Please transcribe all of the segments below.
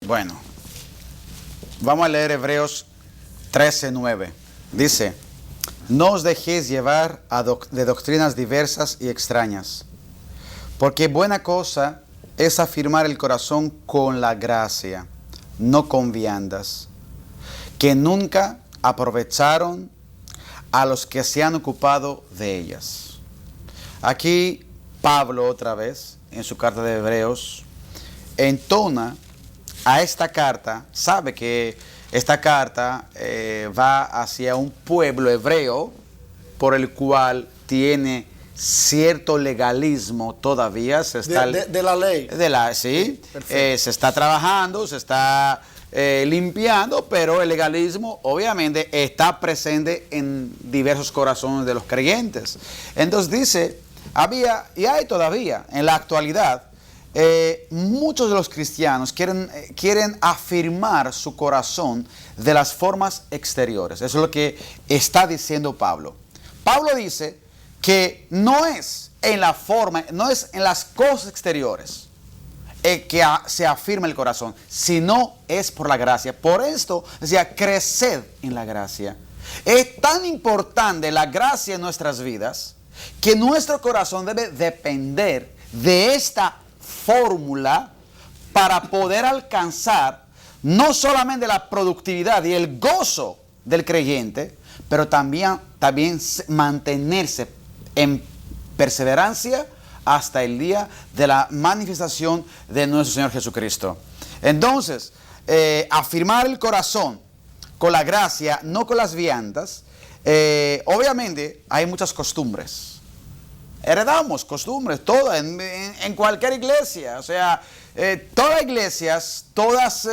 Bueno, vamos a leer Hebreos 13:9. Dice: no os dejéis llevar de doctrinas diversas y extrañas, porque buena cosa es afirmar el corazón con la gracia, no con viandas, que nunca aprovecharon a los que se han ocupado de ellas. Aquí Pablo otra vez, en su carta de Hebreos, entona a esta carta, sabe que esta carta va hacia un pueblo hebreo por el cual tiene cierto legalismo todavía. Se está, de la ley. Sí, se está trabajando, se está limpiando, pero el legalismo obviamente está presente en diversos corazones de los creyentes. Entonces dice, había y hay todavía en la actualidad, muchos de los cristianos quieren afirmar su corazón de las formas exteriores. Eso es lo que está diciendo Pablo. Pablo dice que no es en la forma, no es en las cosas exteriores que se afirma el corazón, sino es por la gracia. Por esto decía, creced en la gracia. Es tan importante la gracia en nuestras vidas que nuestro corazón debe depender de esta fórmula para poder alcanzar no solamente la productividad y el gozo del creyente, pero también mantenerse en perseverancia hasta el día de la manifestación de nuestro Señor Jesucristo. Entonces, afirmar el corazón con la gracia, no con las viandas. Obviamente hay muchas costumbres. Heredamos costumbres, todas, en cualquier iglesia. O sea, todas iglesias, todas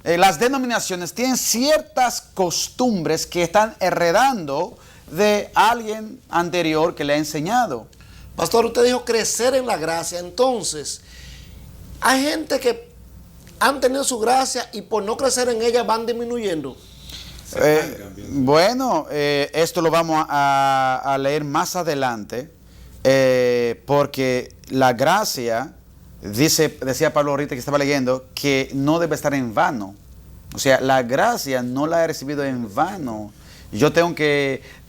las denominaciones tienen ciertas costumbres que están heredando de alguien anterior que le ha enseñado. Pastor, usted dijo crecer en la gracia. Entonces, hay gente que han tenido su gracia y por no crecer en ella van disminuyendo. Esto lo vamos a leer más adelante, porque la gracia, decía Pablo ahorita que estaba leyendo, que no debe estar en vano. O sea, la gracia no la he recibido en vano. Yo tengo que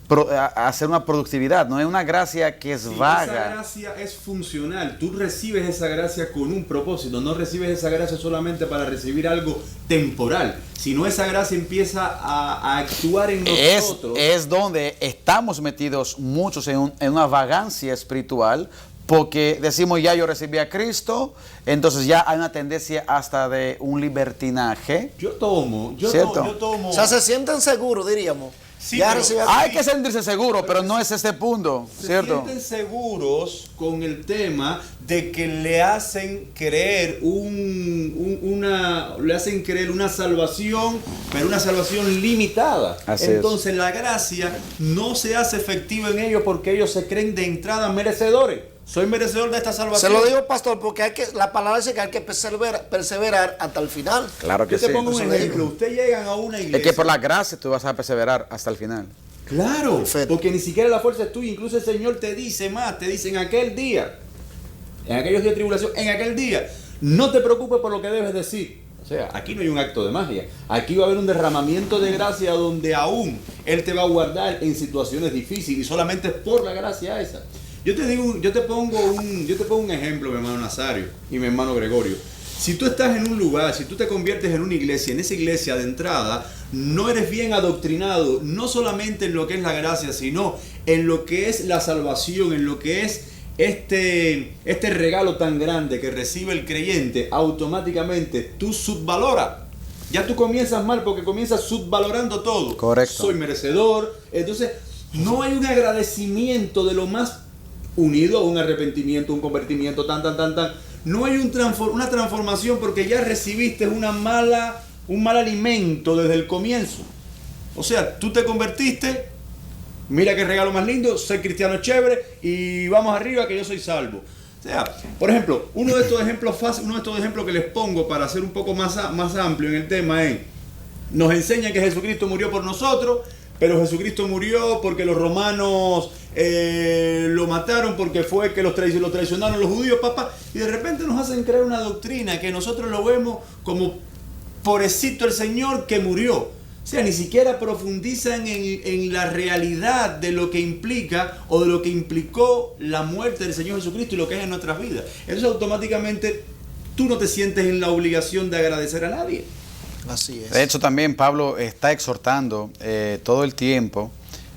hacer una productividad, no es una gracia que es vaga. Esa gracia es funcional. Tú recibes esa gracia con un propósito, no recibes esa gracia solamente para recibir algo temporal, sino esa gracia empieza a actuar en nosotros. Es donde estamos metidos muchos en una vagancia espiritual, porque decimos, ya yo recibí a Cristo, entonces ya hay una tendencia hasta de un libertinaje. Yo tomo. O sea, se sienten seguros, diríamos. Sí, hay que sentirse seguro, pero no es este punto, ¿cierto? Se sienten seguros con el tema de que le hacen creer una salvación, pero una salvación limitada. Entonces la gracia no se hace efectiva en ellos porque ellos se creen de entrada merecedores. Soy merecedor de esta salvación. Se lo digo, pastor, porque la palabra dice que hay que perseverar hasta el final. Claro que sí. Yo te pongo un ejemplo. Ustedes llegan a una iglesia. Es que por la gracia tú vas a perseverar hasta el final. Claro, perfecto. Porque ni siquiera la fuerza es tuya. Incluso el Señor te dice más. Te dice en aquel día, en aquellos días de tribulación, en aquel día, no te preocupes por lo que debes decir. O sea, aquí no hay un acto de magia. Aquí va a haber un derramamiento de gracia donde aún Él te va a guardar en situaciones difíciles y solamente por la gracia esa. Yo te pongo un ejemplo, mi hermano Nazario y mi hermano Gregorio. Si tú estás en un lugar, si tú te conviertes en una iglesia, en esa iglesia de entrada, no eres bien adoctrinado, no solamente en lo que es la gracia, sino en lo que es la salvación, en lo que es este regalo tan grande que recibe el creyente, automáticamente tú subvaloras. Ya tú comienzas mal porque comienzas subvalorando todo. Correcto. Soy merecedor. Entonces, no hay un agradecimiento de lo más unido a un arrepentimiento, un convertimiento, no hay una transformación porque ya recibiste un mal alimento desde el comienzo. O sea, tú te convertiste, mira qué regalo más lindo, ser cristiano chévere y vamos arriba que yo soy salvo. O sea, por ejemplo, uno de estos ejemplos que les pongo para hacer un poco más amplio en el tema es, nos enseña que Jesucristo murió por nosotros, pero Jesucristo murió porque los romanos lo mataron, porque fue que lo traicionaron los judíos, papá. Y de repente nos hacen creer una doctrina que nosotros lo vemos como pobrecito el Señor que murió. O sea, ni siquiera profundizan en la realidad de lo que implica o de lo que implicó la muerte del Señor Jesucristo y lo que es en nuestras vidas. Entonces automáticamente tú no te sientes en la obligación de agradecer a nadie. Así es. De hecho, también Pablo está exhortando todo el tiempo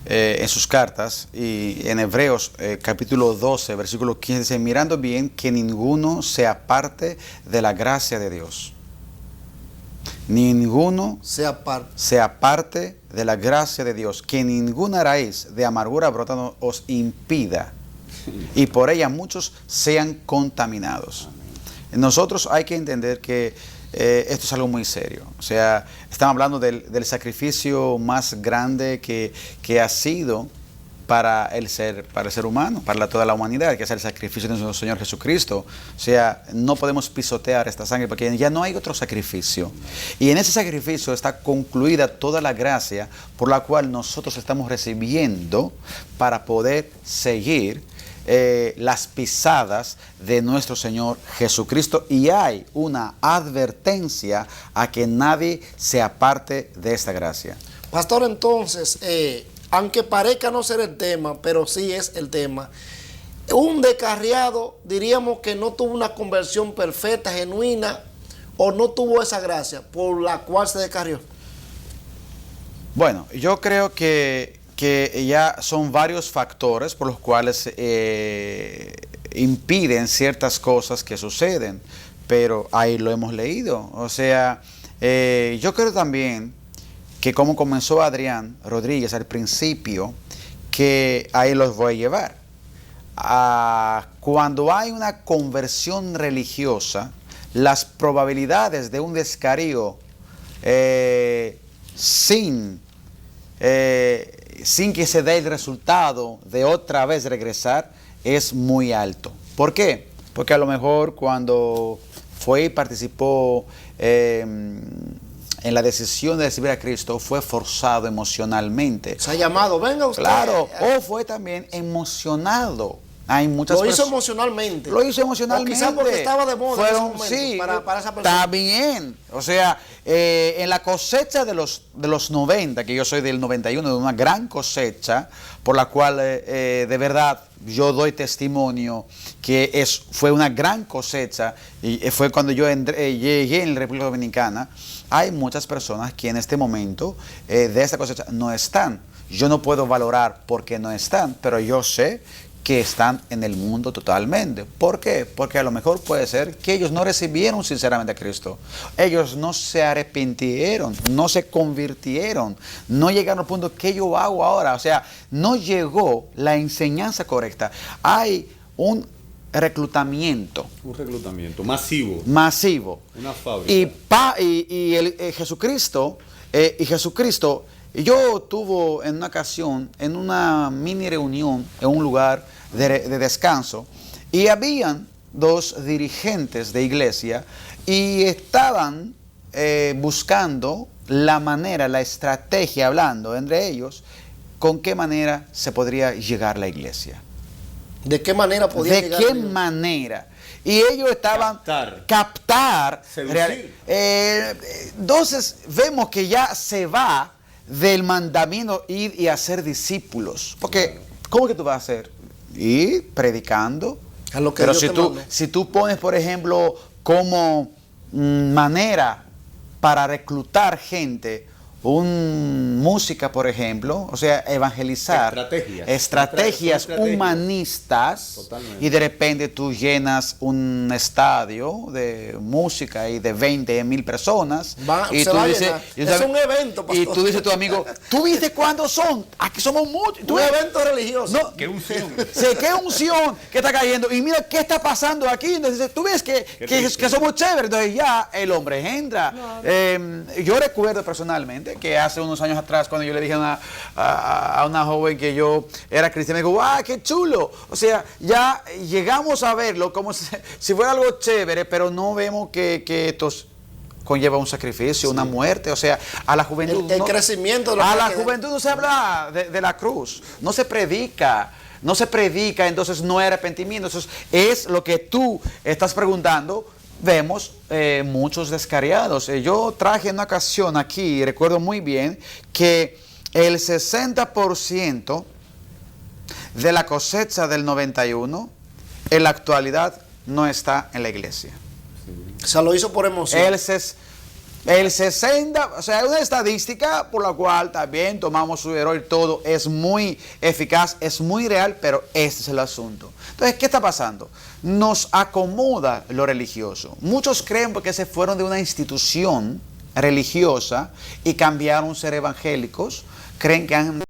en sus cartas, y en Hebreos capítulo 12, versículo 15, dice: mirando bien que ninguno se aparte de la gracia de Dios. Ninguno se aparte de la gracia de Dios, que ninguna raíz de amargura brotando os impida, y por ella muchos sean contaminados. Nosotros hay que entender que esto es algo muy serio. O sea, estamos hablando del sacrificio más grande que ha sido para el ser humano, para toda la humanidad, que es el sacrificio de nuestro Señor Jesucristo. O sea, no podemos pisotear esta sangre porque ya no hay otro sacrificio. Y en ese sacrificio está concluida toda la gracia por la cual nosotros estamos recibiendo para poder seguir las pisadas de nuestro Señor Jesucristo, y hay una advertencia a que nadie se aparte de esta gracia. Pastor, entonces, aunque parezca no ser el tema, pero sí es el tema, un descarriado diríamos que no tuvo una conversión perfecta, genuina, o no tuvo esa gracia por la cual se descarrió. Bueno, yo creo que ya son varios factores por los cuales impiden ciertas cosas que suceden, pero ahí lo hemos leído. O sea, yo creo también que como comenzó Adrián Rodríguez al principio, que ahí los voy a llevar. Cuando hay una conversión religiosa, las probabilidades de un descarío sin que se dé el resultado de otra vez regresar es muy alto. ¿Por qué? Porque a lo mejor cuando fue y participó en la decisión de recibir a Cristo fue forzado emocionalmente. Se ha llamado, venga usted. Claro, o fue también emocionado. Hay muchas lo hizo emocionalmente. Lo hizo emocionalmente. O quizás porque estaba de moda en ese momento, sí, para esa persona. Está bien. O sea, en la cosecha de los 90, que yo soy del 91, de una gran cosecha, por la cual de verdad yo doy testimonio que fue una gran cosecha, y fue cuando yo llegué en la República Dominicana. Hay muchas personas que en este momento de esta cosecha no están. Yo no puedo valorar por qué no están, pero yo sé que están en el mundo totalmente. ¿Por qué? Porque a lo mejor puede ser que ellos no recibieron sinceramente a Cristo. Ellos no se arrepintieron, no se convirtieron, no llegaron al punto que yo hago ahora. O sea, no llegó la enseñanza correcta. Hay un reclutamiento. Un reclutamiento masivo. Masivo. Una fábrica. Y Jesucristo, yo tuve en una ocasión, en una mini reunión, en un lugar de descanso, y habían dos dirigentes de iglesia y estaban buscando la manera, la estrategia, hablando entre ellos, con qué manera se podría llegar a la iglesia. ¿De qué manera podía llegar? ¿De qué manera? Y ellos estaban captar entonces vemos que ya se va del mandamiento ir y hacer discípulos. Porque, ¿cómo que tú vas a hacer? Ir predicando. A lo que pero Dios si tú pones, por ejemplo, como manera para reclutar gente, música, por ejemplo, o sea, evangelizar, estrategias humanistas. Totalmente. Y de repente tú llenas un estadio de música y de 20,000 personas. Y tú dices, es un evento, pastor. Y tú dices a tu amigo, ¿tú viste cuándo son? Aquí somos muchos. Un evento religioso. No, qué unción. Qué unción que está cayendo. Y mira qué está pasando aquí. Entonces tú ves que somos chéveres. Entonces ya el hombre entra. Claro. Yo recuerdo personalmente que hace unos años atrás, cuando yo le dije a una joven que yo era cristiana, me dijo, ¡ah, qué chulo! O sea, ya llegamos a verlo como si fuera algo chévere, pero no vemos que esto conlleva un sacrificio, una muerte. O sea, a la juventud... El crecimiento de a la juventud no se habla de la cruz, no se predica. No se predica, entonces no hay arrepentimiento. Entonces es lo que tú estás preguntando. vemos muchos descarriados. Yo traje en una ocasión aquí, recuerdo muy bien, que el 60% de la cosecha del 91 en la actualidad no está en la iglesia. Se lo hizo por emoción. El 60, o sea, es una estadística por la cual también tomamos su error y todo, es muy eficaz, es muy real, pero este es el asunto. Entonces, ¿qué está pasando? Nos acomoda lo religioso. Muchos creen porque se fueron de una institución religiosa y cambiaron a ser evangélicos, creen que han